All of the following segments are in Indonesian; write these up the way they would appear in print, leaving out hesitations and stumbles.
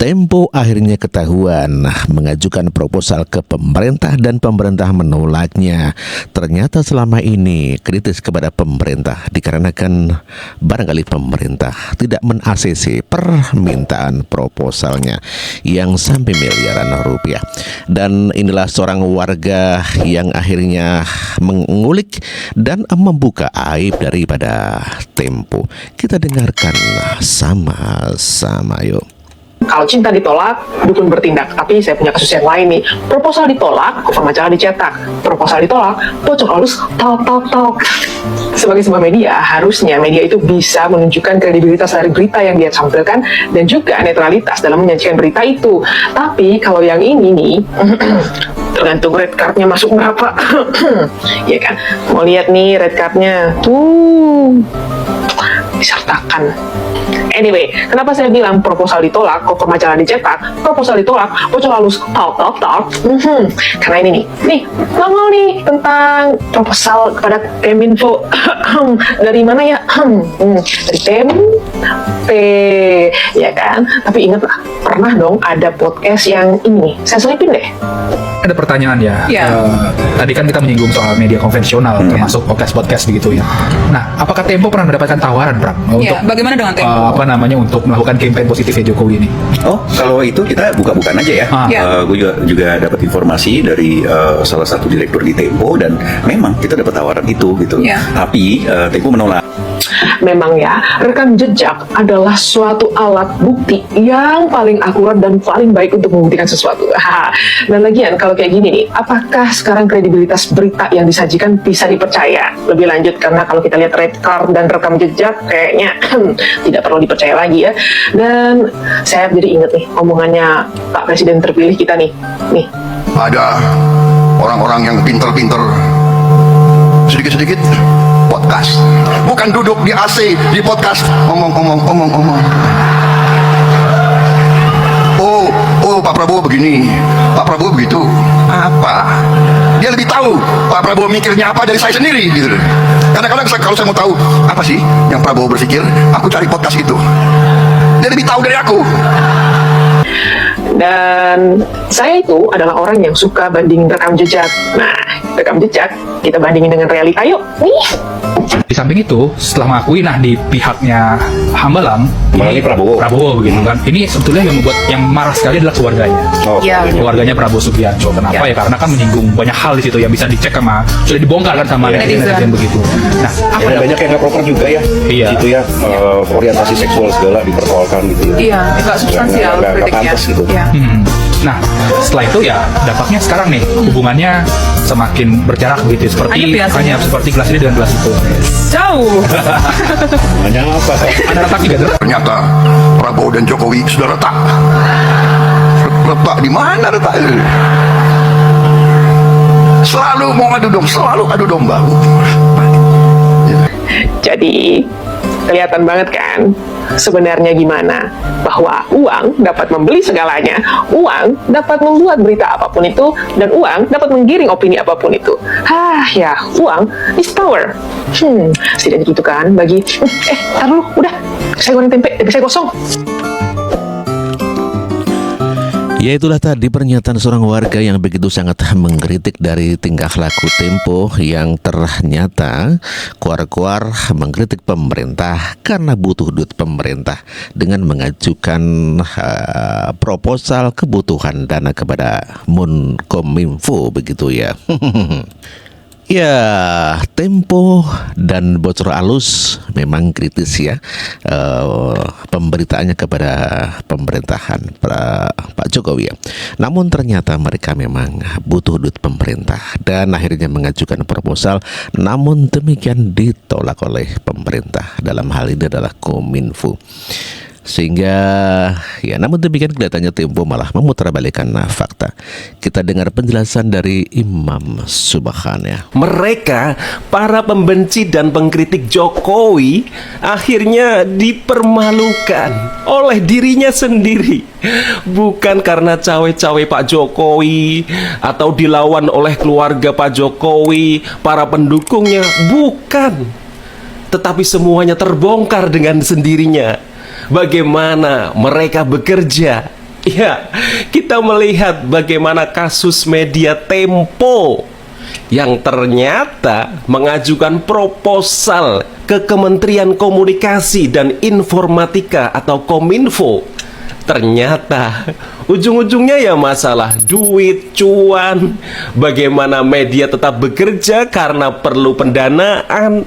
Tempo akhirnya ketahuan mengajukan proposal ke pemerintah dan pemerintah menolaknya. Ternyata selama ini kritis kepada pemerintah dikarenakan barangkali pemerintah tidak men-ACC permintaan proposalnya yang sampai miliaran rupiah. Dan inilah seorang warga yang akhirnya mengulik dan membuka aib daripada Tempo. Kita dengarkan sama-sama yuk. Kalau cinta ditolak, dukun bertindak. Tapi saya punya kasus yang lain nih. Proposal ditolak, cover majalah dicetak. Proposal ditolak, pocong halus, talk. Sebagai sebuah media, harusnya media itu bisa menunjukkan kredibilitas dari berita yang dia tampilkan dan juga netralitas dalam menyajikan berita itu. Tapi kalau yang ini nih, tergantung red cardnya masuk berapa. Ya kan? Mau lihat nih red cardnya. Tuh, disertakan. Anyway, kenapa saya bilang proposal ditolak, cover majalah dicetak, proposal ditolak, pocong halus, talk. Karena ini nih, nongol nih tentang proposal kepada Keminfo. Dari mana ya? Dari Tempe, ya kan? Tapi ingatlah, pernah dong ada podcast yang ini, saya selipin deh. Ada pertanyaan ya. Tadi kan kita menyinggung soal media konvensional, termasuk podcast begitu ya. Nah, apakah Tempo pernah mendapatkan tawaran, Pram, untuk bagaimana dengan Tempo? Untuk melakukan campaign positifnya Jokowi ini? Oh, kalau itu kita buka-bukaan aja ya. Gue juga dapat informasi dari salah satu direktur di Tempo dan memang kita dapat tawaran itu gitu. Tapi Tempo menolak. Memang ya, rekam jejak adalah suatu alat bukti yang paling akurat dan paling baik untuk membuktikan sesuatu. Dan lagian kalau kayak gini nih, apakah sekarang kredibilitas berita yang disajikan bisa dipercaya? Lebih lanjut, karena kalau kita lihat red card dan rekam jejak, kayaknya tidak perlu dipercaya lagi ya. Dan saya jadi ingat nih omongannya Pak Presiden terpilih kita nih. Ada orang-orang yang pinter-pinter, sedikit-sedikit podcast, bukan duduk di AC di podcast ngomong. Oh Pak Prabowo begini, Pak Prabowo begitu. Apa? Dia lebih tahu Pak Prabowo mikirnya apa dari saya sendiri gitu. Kadang-kadang kalau saya mau tahu apa sih yang Prabowo berpikir, aku cari podcast itu. Dia lebih tahu dari aku. Dan saya itu adalah orang yang suka bandingin rekam jejak. Nah, rekam jejak kita bandingin dengan realita yuk. Nih. Di samping itu, setelah mengakui di pihaknya Hambalang, ini Prabowo begitu kan. Ini sebetulnya yang membuat yang marah sekali adalah keluarganya. Keluarganya Prabowo Subianto. Kenapa ya? Karena kan menyinggung banyak hal di situ yang bisa dicek sudah dibongkar kan sama netizen begitu. Nah, banyak yang nggak proper juga ya. Gitu ya, orientasi seksual segala dipersoalkan gitu. Nggak substansial kritiknya. Gitu. Nah, setelah itu ya dampaknya sekarang nih hubungannya semakin berjarak begitu seperti gelas ini dengan gelas itu. Jauh. Hanya apa? Ada retak juga tuh. Ternyata Prabowo dan Jokowi sudah retak. Retak di mana retak? Selalu mau adu domba. Jadi kelihatan banget kan sebenarnya gimana bahwa uang dapat membeli segalanya, uang dapat membuat berita apapun itu, dan uang dapat menggiring opini apapun itu. Ya, uang is power. Setidaknya gitu kan bagi taruh udah saya goreng tempe, saya gosong. Ya itulah tadi pernyataan seorang warga yang begitu sangat mengkritik dari tingkah laku Tempo yang ternyata kuar-kuar mengkritik pemerintah karena butuh duit pemerintah dengan mengajukan proposal kebutuhan dana kepada Kominfo begitu ya. Ya, Tempo dan Bocor Alus memang kritis ya pemberitaannya kepada pemerintahan Pak Jokowi ya. Namun ternyata mereka memang butuh duit pemerintah dan akhirnya mengajukan proposal, namun demikian ditolak oleh pemerintah. Dalam hal ini adalah Kominfo. Sehingga ya namun demikian kelihatannya Tempo malah memutarbalikkan fakta. Kita dengar penjelasan dari Imam Subhan ya. Mereka, para pembenci dan pengkritik Jokowi, akhirnya dipermalukan oleh dirinya sendiri. Bukan karena cawe-cawe Pak Jokowi atau dilawan oleh keluarga Pak Jokowi, para pendukungnya, bukan. Tetapi semuanya terbongkar dengan sendirinya. Bagaimana mereka bekerja Ya, kita melihat bagaimana kasus media Tempo yang ternyata mengajukan proposal ke Kementerian Komunikasi dan Informatika atau Kominfo. Ternyata ujung-ujungnya ya masalah duit, cuan, bagaimana media tetap bekerja karena perlu pendanaan.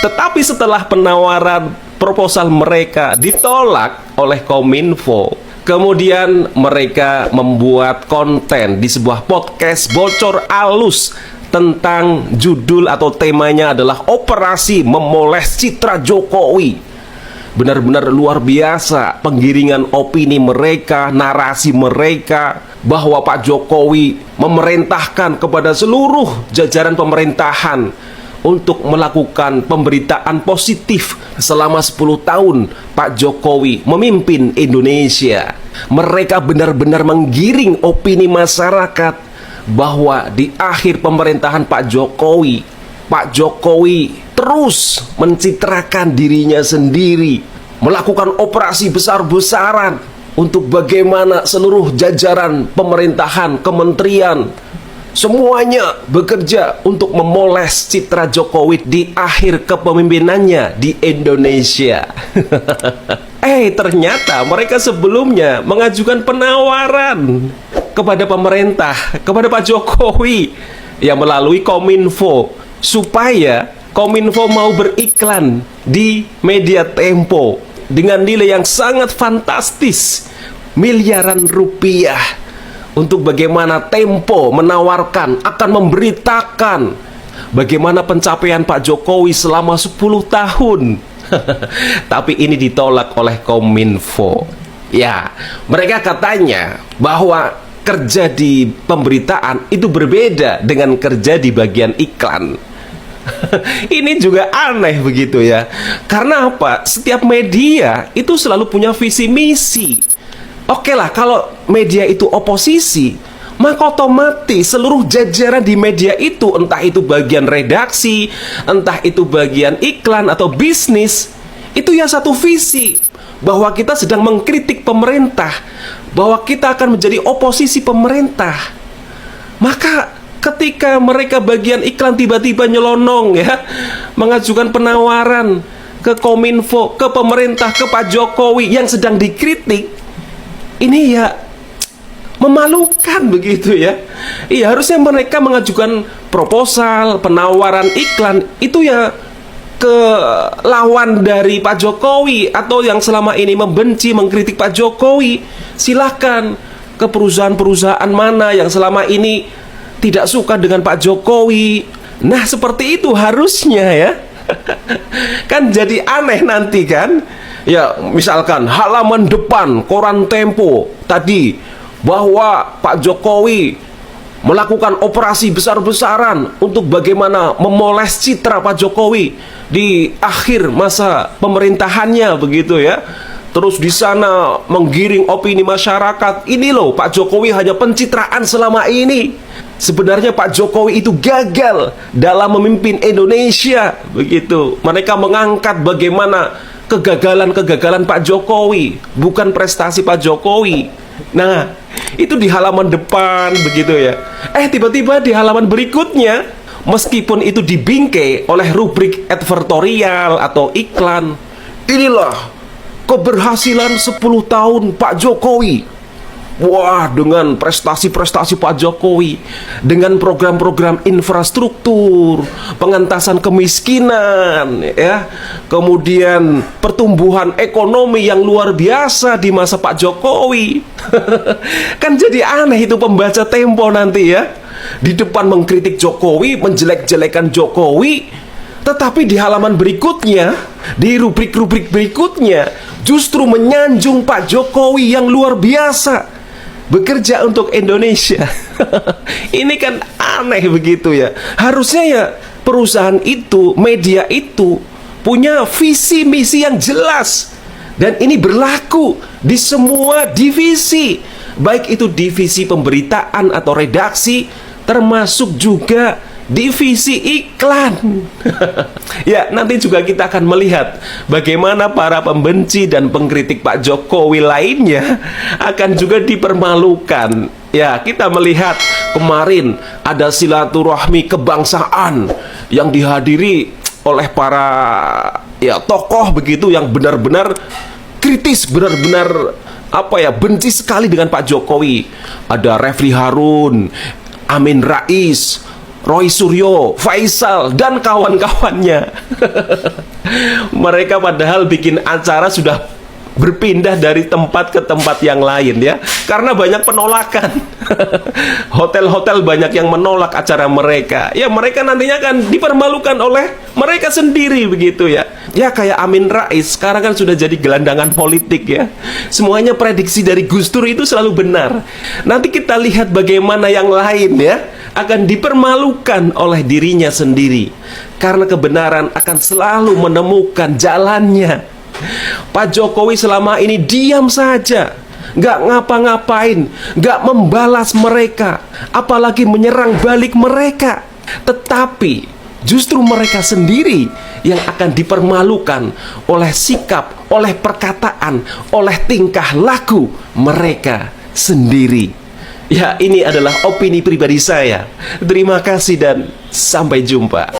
Tetapi setelah penawaran proposal mereka ditolak oleh Kominfo, kemudian mereka membuat konten di sebuah podcast bocor alus tentang judul atau temanya adalah Operasi Memoles Citra Jokowi. Benar-benar luar biasa penggiringan opini mereka, narasi mereka bahwa Pak Jokowi memerintahkan kepada seluruh jajaran pemerintahan untuk melakukan pemberitaan positif selama 10 tahun Pak Jokowi memimpin Indonesia. Mereka benar-benar menggiring opini masyarakat bahwa di akhir pemerintahan Pak Jokowi terus mencitrakan dirinya sendiri, melakukan operasi besar-besaran untuk bagaimana seluruh jajaran pemerintahan, kementerian, semuanya bekerja untuk memoles citra Jokowi di akhir kepemimpinannya di Indonesia. Ternyata mereka sebelumnya mengajukan penawaran kepada pemerintah, kepada Pak Jokowi yang melalui Kominfo, supaya Kominfo mau beriklan di media Tempo dengan nilai yang sangat fantastis, miliaran rupiah, untuk bagaimana Tempo menawarkan akan memberitakan bagaimana pencapaian Pak Jokowi selama 10 tahun. Tapi ini ditolak oleh Kominfo. Ya, mereka katanya bahwa kerja di pemberitaan itu berbeda dengan kerja di bagian iklan. Ini juga aneh begitu ya. Karena apa? Setiap media itu selalu punya visi misi. Oke lah, kalau media itu oposisi, maka otomatis seluruh jajaran di media itu, entah itu bagian redaksi, entah itu bagian iklan atau bisnis, itu ya satu visi, bahwa kita sedang mengkritik pemerintah, bahwa kita akan menjadi oposisi pemerintah. Maka ketika mereka bagian iklan tiba-tiba nyelonong ya, mengajukan penawaran ke Kominfo, ke pemerintah, ke Pak Jokowi yang sedang dikritik, ini ya memalukan begitu ya. Iya, harusnya mereka mengajukan proposal, penawaran iklan itu ya ke lawan dari Pak Jokowi atau yang selama ini membenci, mengkritik Pak Jokowi. Silahkan ke perusahaan-perusahaan mana yang selama ini tidak suka dengan Pak Jokowi. Nah, seperti itu harusnya ya. Kan jadi aneh nanti kan. Ya, misalkan halaman depan koran Tempo tadi bahwa Pak Jokowi melakukan operasi besar-besaran untuk bagaimana memoles citra Pak Jokowi di akhir masa pemerintahannya begitu ya. Terus di sana menggiring opini masyarakat. Ini loh, Pak Jokowi hanya pencitraan selama ini. Sebenarnya Pak Jokowi itu gagal dalam memimpin Indonesia begitu. Mereka mengangkat bagaimana kegagalan-kegagalan Pak Jokowi, bukan prestasi Pak Jokowi. Nah, itu di halaman depan begitu ya. Tiba-tiba di halaman berikutnya, meskipun itu dibingkai oleh rubrik advertorial atau iklan, inilah keberhasilan 10 tahun Pak Jokowi. Wah, dengan prestasi-prestasi Pak Jokowi, dengan program-program infrastruktur, pengentasan kemiskinan, ya, kemudian pertumbuhan ekonomi yang luar biasa di masa Pak Jokowi. Kan jadi aneh itu pembaca Tempo nanti ya. Di depan mengkritik Jokowi, menjelek-jelekan Jokowi, tetapi di halaman berikutnya, di rubrik-rubrik berikutnya, justru menyanjung Pak Jokowi yang luar biasa bekerja untuk Indonesia. Ini kan aneh begitu ya. Harusnya ya perusahaan itu, media itu punya visi misi yang jelas. Dan ini berlaku di semua divisi, baik itu divisi pemberitaan atau redaksi, termasuk juga divisi iklan. Ya, nanti juga kita akan melihat bagaimana para pembenci dan pengkritik Pak Jokowi lainnya akan juga dipermalukan. Ya, kita melihat kemarin ada silaturahmi kebangsaan yang dihadiri oleh para tokoh begitu yang benar-benar kritis, benar-benar benci sekali dengan Pak Jokowi. Ada Refli Harun, Amin Rais, Roy Suryo, Faisal, dan kawan-kawannya. Mereka padahal bikin acara sudah berpindah dari tempat ke tempat yang lain ya, karena banyak penolakan. Hotel-hotel banyak yang menolak acara mereka. Ya, mereka nantinya akan dipermalukan oleh mereka sendiri begitu ya. Ya, kayak Amin Rais sekarang kan sudah jadi gelandangan politik ya. Semuanya prediksi dari Gus Dur itu selalu benar. Nanti kita lihat bagaimana yang lain ya akan dipermalukan oleh dirinya sendiri, karena kebenaran akan selalu menemukan jalannya. Pak Jokowi selama ini diam saja, nggak ngapa-ngapain, nggak membalas mereka, apalagi menyerang balik mereka. Tetapi justru mereka sendiri yang akan dipermalukan oleh sikap, oleh perkataan, oleh tingkah laku mereka sendiri. Ya, ini adalah opini pribadi saya. Terima kasih dan sampai jumpa.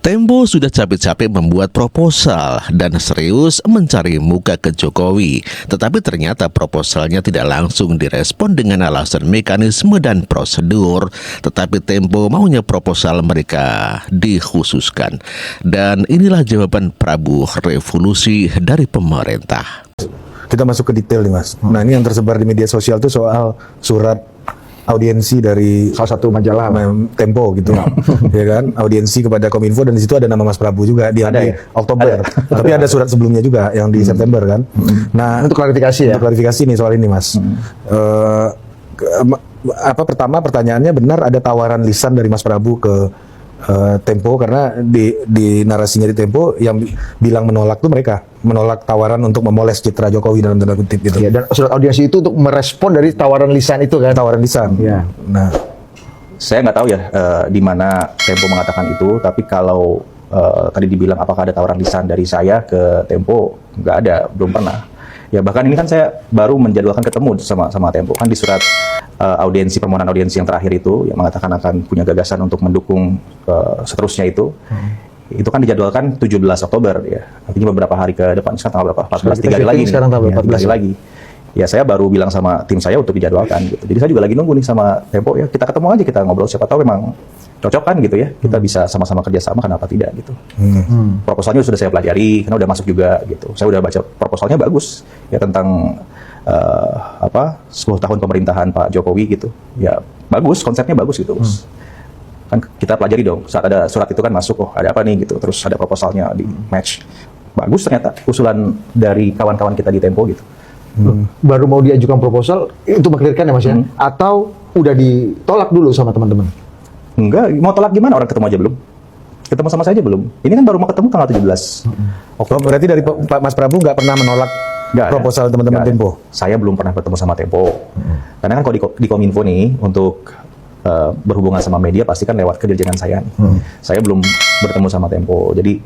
Tempo sudah capek-capek membuat proposal dan serius mencari muka ke Jokowi. Tetapi ternyata proposalnya tidak langsung direspon dengan alasan mekanisme dan prosedur. Tetapi Tempo maunya proposal mereka dikhususkan. Dan inilah jawaban Prabu Revolusi dari pemerintah. Kita masuk ke detail nih Mas. Nah, ini yang tersebar di media sosial itu soal surat audiensi dari salah satu majalah Tempo gitu, ya kan, audiensi kepada Kominfo, dan di situ ada nama Mas Prabu juga di Oktober. Tapi ada surat sebelumnya juga yang di September kan. Nah, untuk klarifikasi ya. Untuk klarifikasi nih soal ini Mas. Pertama pertanyaannya, benar ada tawaran lisan dari Mas Prabu ke Tempo, karena di narasinya di Tempo yang bilang menolak tuh mereka menolak tawaran untuk memoles citra Jokowi dalam tanda kutip gitu. Ya, dan surat audiensi itu untuk merespon dari tawaran lisan itu kan? Tawaran lisan. Ya. Nah, saya nggak tahu ya di mana Tempo mengatakan itu, tapi kalau tadi dibilang apakah ada tawaran lisan dari saya ke Tempo, nggak ada, belum pernah. Ya, bahkan ini kan saya baru menjadwalkan ketemu sama Tempo kan di surat audiensi, permohonan audiensi yang terakhir itu yang mengatakan akan punya gagasan untuk mendukung seterusnya itu. Itu kan dijadwalkan 17 Oktober ya. Artinya beberapa hari ke depan, sekarang tanggal berapa? 14, 3 hari lagi nih. Sekarang tanggal 14 hari lagi. Ya, saya baru bilang sama tim saya untuk dijadwalkan gitu. Jadi saya juga lagi nunggu nih sama Tempo ya. Kita ketemu aja, kita ngobrol, siapa tahu memang cocok kan gitu ya. Kita bisa sama-sama kerjasama, kenapa tidak gitu. Proposalnya sudah saya pelajari, karena udah masuk juga gitu. Saya udah baca proposalnya, bagus ya, tentang 10 tahun pemerintahan Pak Jokowi gitu. Ya bagus, konsepnya bagus gitu. Kan kita pelajari dong, saat ada surat itu kan masuk, oh ada apa nih gitu. Terus ada proposalnya di match. Bagus ternyata usulan dari kawan-kawan kita di Tempo gitu. Baru mau diajukan proposal itu mengklirkan ya Mas ya? Atau udah ditolak dulu sama teman-teman? Enggak, mau tolak gimana, orang ketemu aja belum. Ketemu sama saya aja belum. Ini kan baru mau ketemu tanggal 17 Oktober. Berarti dari Pak Mas Prabu nggak pernah menolak proposal teman-teman Tempo? Saya belum pernah bertemu sama Tempo. Karena kan kalau di Kominfo nih, untuk berhubungan sama media pasti kan lewat kedirjengan saya nih. Saya belum bertemu sama Tempo. Jadi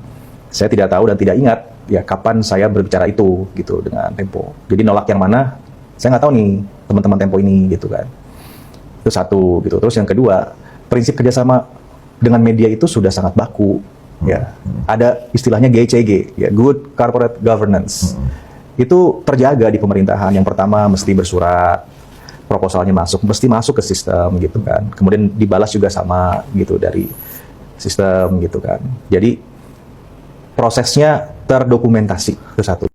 saya tidak tahu dan tidak ingat ya kapan saya berbicara itu gitu dengan Tempo. Jadi nolak yang mana saya nggak tahu nih teman-teman Tempo ini gitu kan. Itu satu gitu. Terus yang kedua, prinsip kerjasama dengan media itu sudah sangat baku ya. Ada istilahnya GCG ya, Good Corporate Governance. Itu terjaga di pemerintahan. Yang pertama mesti bersurat, proposalnya mesti masuk ke sistem gitu kan. Kemudian dibalas juga sama gitu dari sistem gitu kan. Jadi prosesnya terdokumentasi, itu satu.